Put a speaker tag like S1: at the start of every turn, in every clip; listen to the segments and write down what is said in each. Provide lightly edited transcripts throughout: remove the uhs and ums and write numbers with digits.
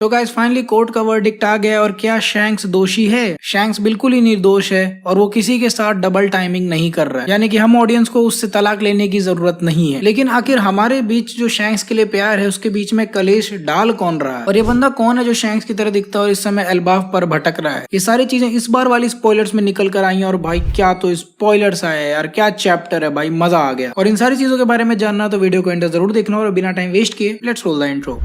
S1: तो guys finally court का verdict आ गया और क्या शैंक्स दोषी है? शैंक्स बिल्कुल ही निर्दोष है और वो किसी के साथ डबल टाइमिंग नहीं कर रहा है, यानी कि हम ऑडियंस को उससे तलाक लेने की जरूरत नहीं है। लेकिन आखिर हमारे बीच जो शैंक्स के लिए प्यार है उसके बीच में कलेश डाल कौन रहा है और ये बंदा कौन है जो शैंक्स की तरह दिखता है और इस समय एल्बाफ पर भटक रहा है? ये सारी चीजें इस बार वाली स्पॉयलर्स में निकल कर आई और भाई क्या तो स्पॉयलर्स आए यार, क्या चैप्टर है भाई, मजा आ गया। और इन सारी चीजों के बारे में जानना तो वीडियो को एंड तक जरूर देखना और बिना टाइम वेस्ट किए let's roll the intro.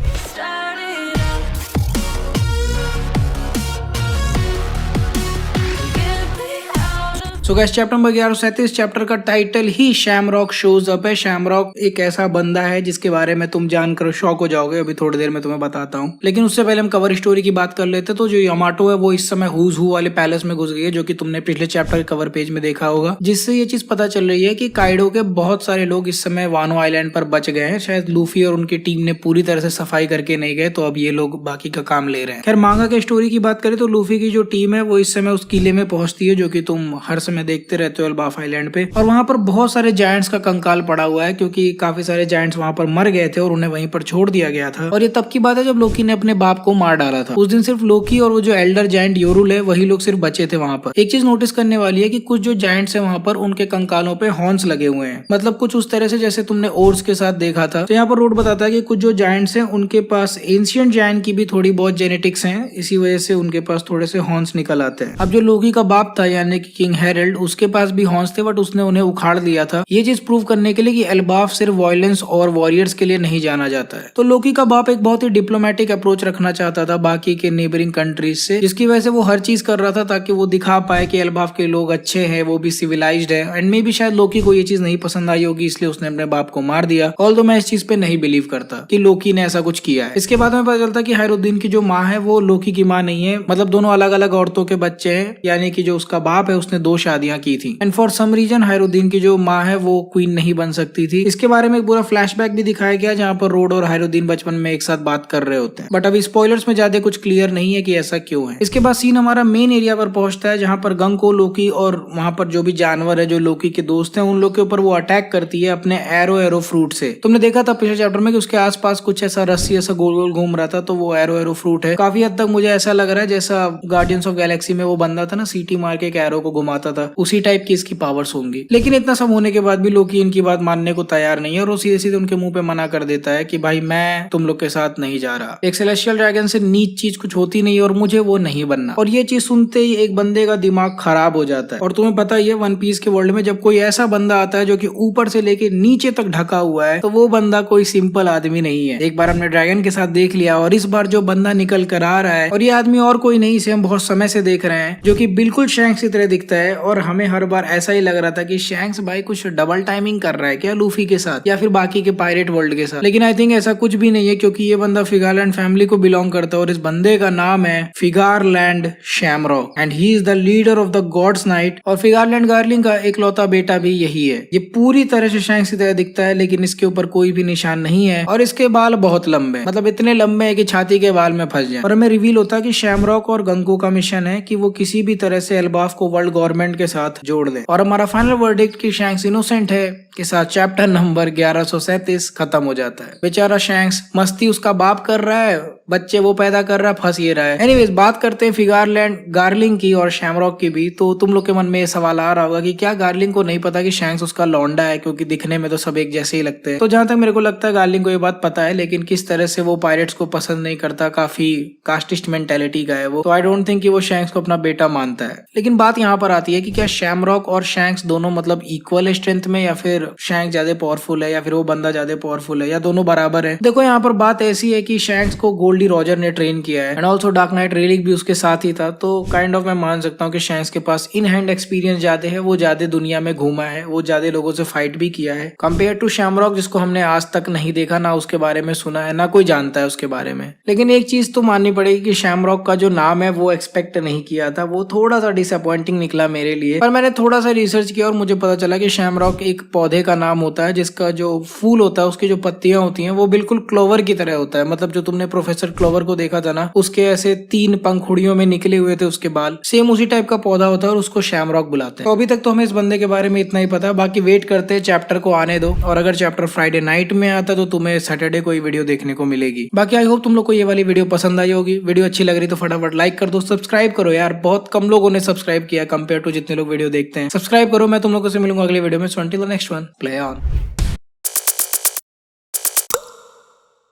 S1: So guys chapter number 1137 chapter का टाइटल ही शैमरॉक शोज अप है। शैमरॉक एक ऐसा बंदा है जिसके बारे में तुम जानकर शॉक हो जाओगे, अभी थोड़ी देर में तुम्हें बताता हूँ। लेकिन उससे पहले हम कवर स्टोरी की बात कर लेते। तो जो यामाटो है वो इस समय हुज हू वाले पैलेस में घुस गई है, जो कि तुमने पिछले चैप्टर के कवर पेज में देखा होगा, जिससे ये चीज पता चल रही है कि काइडो के बहुत सारे लोग इस समय वानो आइलैंड पर बच गए हैं। शायद लूफी और उनकी टीम ने पूरी तरह से सफाई करके नहीं गए, तो अब ये लोग बाकी का काम ले रहे हैं। खैर मांगा के स्टोरी की बात करें तो लूफी की जो टीम है वो इस समय उस किले में पहुंचती है, जो कि तुम हर समय देखते रहते हो एल्बाफ आइलैंड पे। और वहां पर बहुत सारे जायंट्स का कंकाल पड़ा हुआ है, क्योंकि काफी सारे जायंट्स वहां पर मर गए थे और उन्हें वहीं पर छोड़ दिया गया था। और ये तब की बात है जब लोकी ने अपने बाप को मार डाला था। उस दिन सिर्फ लोकी और वो जो एल्डर जायंट योरुल है वही लोग सिर्फ बचे थे वहां पर। एक चीज नोटिस करने वाली है कि कुछ जो जायंट्स है वहां पर उनके कंकालों पे हॉर्न्स लगे हुए हैं, मतलब कुछ उस तरह से जैसे तुमने ओर्स के साथ देखा था। तो यहाँ पर रोड बताता है कि कुछ जो जायंट्स हैं उनके पास एंशिएंट जायंट की भी थोड़ी बहुत जेनेटिक्स हैं, इसी वजह से उनके पास थोड़े से हॉर्न्स निकल आते हैं। अब जो लोकी का बाप था यानी कि किंग हेरल्ड, उसके पास भी हॉर्न्स थे बट उसने उन्हें उखाड़ दिया था। ये चीज प्रूव करने के लिए कि एल्बाफ सिर्फ वायलेंस और वॉरियर्स के लिए नहीं जाना जाता है। तो लोकी का बाप एक बहुत ही डिप्लोमेटिक अप्रोच रखना चाहता था बाकी के नेबरिंग कंट्रीज से, जिसकी वजह से वो हर चीज कर रहा था ताकि वो दिखा पाए कि एल्बाफ के लोग अच्छे हैं, वो भी सिविलाइज्ड है। एंड मे भी शायद लोकी को ये चीज नहीं पसंद आई होगी, इसलिए उसने अपने बाप को मार दिया। ऑल्दो मैं इस चीज पे नहीं बिलीव करता कि लोकी ने ऐसा कुछ किया है। इसके बाद में पता चलता कि हैरुद्दीन की जो माँ है वो लोकी की माँ नहीं है, मतलब दोनों अलग अलग औरतों के बच्चे हैं, यानी कि जो उसका बाप है उसने 2 शादियां की थी। And for some reason Hairuddin की जो माँ है वो क्वीन नहीं बन सकती थी। इसके बारे में एक पूरा फ्लैशबैक भी दिखाया गया जहाँ पर रोड और हैरुद्दीन बचपन में एक साथ बात कर रहे होते हैं, बट अभी स्पॉयलर्स में ज्यादा कुछ क्लियर नहीं है कि ऐसा क्यों है। इसके बाद सीन हमारा मेन एरिया पर पहुंचता है जहाँ पर गंको, लोकी और वहां पर जो भी जानवर है जो लोकी के दोस्त हैं उन लोग के ऊपर वो अटैक करती है अपने एरो फ्रूट से। तुमने देखा था पिछले चैप्टर में कि उसके आसपास कुछ ऐसा रस्सी ऐसा गोल गोल घूम रहा था, तो वो एरो फ्रूट है। काफी हद तक मुझे ऐसा लग रहा है जैसा गार्डियंस ऑफ गैलेक्सी में वो बंदा था ना, सीटी मार के एक एरो को घुमाता था, उसी टाइप की इसकी पावर्स होंगी। लेकिन इतना सब होने के बाद भी लोकी इनकी बात मानने को तैयार नहीं है और वो सीधे सीधे उनके मुंह पे मना कर देता है कि भाई मैं तुम लोग के साथ नहीं जा रहा। एक सेलेस्टियल ड्रैगन से नीच चीज कुछ होती नहीं और मुझे वो नहीं बनना। और ये चीज सुनते ही एक बंदे का दिमाग खराब हो जाता है। और तुम्हें पता ही है वन पीस के वर्ल्ड में जब कोई ऐसा बंदा आता है जो कि ऊपर से लेके नीचे तक ढका हुआ है, तो वो बंदा कोई सिंपल आदमी नहीं है। एक बार हमने ड्रैगन के साथ देख लिया और इस बार जो बंदा निकल कर आ रहा है, और ये आदमी और कोई नहीं, इसे हम बहुत समय से देख रहे हैं, जो कि बिल्कुल शैंक्स की तरह दिखता है। और हमें हर बार ऐसा ही लग रहा था कि शैंक्स भाई कुछ डबल टाइमिंग कर रहा है क्या लूफी के साथ या फिर बाकी के पायरेट वर्ल्ड के साथ। लेकिन आई थिंक ऐसा कुछ भी नहीं है, क्योंकि ये बंदा फिगारलैंड फैमिली को बिलोंग करता है और इस बंदे का नाम है Figarland Shamrock and he is the leader of the gods knight. और फिगारलैंड गार्लिंग का इकलौता बेटा भी यही है। ये पूरी तरह से शैंक्स की तरह दिखता है, लेकिन इसके ऊपर कोई भी निशान नहीं है और इसके बाल बहुत लंबे, मतलब इतने लंबे हैं कि छाती के बाल में फंस जाए। और हमें रिवील होता है कि शैमरॉक और गंको का मिशन है कि वो किसी भी तरह से एल्बाफ को वर्ल्ड गवर्नमेंट के साथ जोड़ दे। और हमारा फाइनल वर्डिक्ट कि शैंक्स इनोसेंट है के साथ चैप्टर नंबर 1137 खत्म हो जाता है। बेचारा शैंक्स मस्ती उसका बाप कर रहा है, बच्चे वो पैदा कर रहा है, फंस ये रहा है। एनीवेज बात करते हैं फिगारलैंड गार्लिंग की और शैमरॉक की भी। तो तुम लोग के मन में ये सवाल आ रहा होगा कि क्या गार्लिंग को नहीं पता कि शैंक्स उसका लौंडा है, क्योंकि दिखने में तो सब एक जैसे ही लगते हैं। तो जहां तक मेरे को लगता है गार्लिंग को ये बात पता है, लेकिन किस तरह से वो पायरेट्स को पसंद नहीं करता, काफी कास्टिस्ट मेंटेलिटी का है वो। तो आई डोंट थिंक कि वो शैंक्स को अपना बेटा मानता है। लेकिन बात यहाँ पर आती है कि क्या शैमरॉक और शैंक्स दोनों मतलब इक्वल है स्ट्रेंथ में, या फिर शैंक्स ज्यादा पावरफुल है या फिर वो बंदा ज्यादा पावरफुल है, या दोनों बराबर है। देखो यहाँ पर बात ऐसी है कि शैंक्स को गोल्डी रॉजर ने ट्रेन किया है and also dark night relic भी उसके साथ ही था। तो काइंड ऑफ मैं मान सकता हूँ कि शैंक्स के पास इन हैंड एक्सपीरियंस ज्यादा है, वो ज्यादा दुनिया में घूमा है, वो ज्यादा लोगों से फाइट भी किया है कंपेयर टू शैमरॉक, जिसको हमने आज तक नहीं देखा, ना उसके बारे में सुना है, ना कोई जानता है उसके बारे में। लेकिन एक चीज तो माननी पड़ेगी कि शैमरॉक का जो नाम है वो एक्सपेक्ट नहीं किया था, वो थोड़ा सा डिसअपॉइंटिंग निकला मेरे लिए। पर मैंने थोड़ा सा रिसर्च किया और मुझे पता चला कि शैमरॉक एक पौधे पौधे का नाम होता है जिसका जो फूल होता है, उसकी जो पत्तियां होती हैं वो बिल्कुल क्लोवर की तरह होता है। मतलब जो तुमने प्रोफेसर क्लोवर को देखा था ना, उसके ऐसे 3 पंखुड़ियों में निकले हुए थे उसके बाल, सेम उसी टाइप का पौधा होता है और उसको शैमरॉक बुलाते हैं। तो अभी तक तो हमें इस बंदे के बारे में इतना ही पता है, बाकी वेट करते हैं, चैप्टर को आने दो। और अगर चैप्टर फ्राइडे नाइट में आता तो तुम्हें सैटरडे को ही वीडियो देखने को मिलेगी। बाकी आई होप तुम लोग को ये वाली वीडियो पसंद आई होगी। वीडियो अच्छी लग रही तो फटाफट लाइक कर दो, सब्सक्राइब करो यार, बहुत कम लोगों ने सब्सक्राइब किया कंपेयर टू जितने लोग वीडियो देखते हैं। सब्सक्राइब करो। मैं तुम लोगों से मिलूंगा अगले वीडियो में। So until the next one, play on.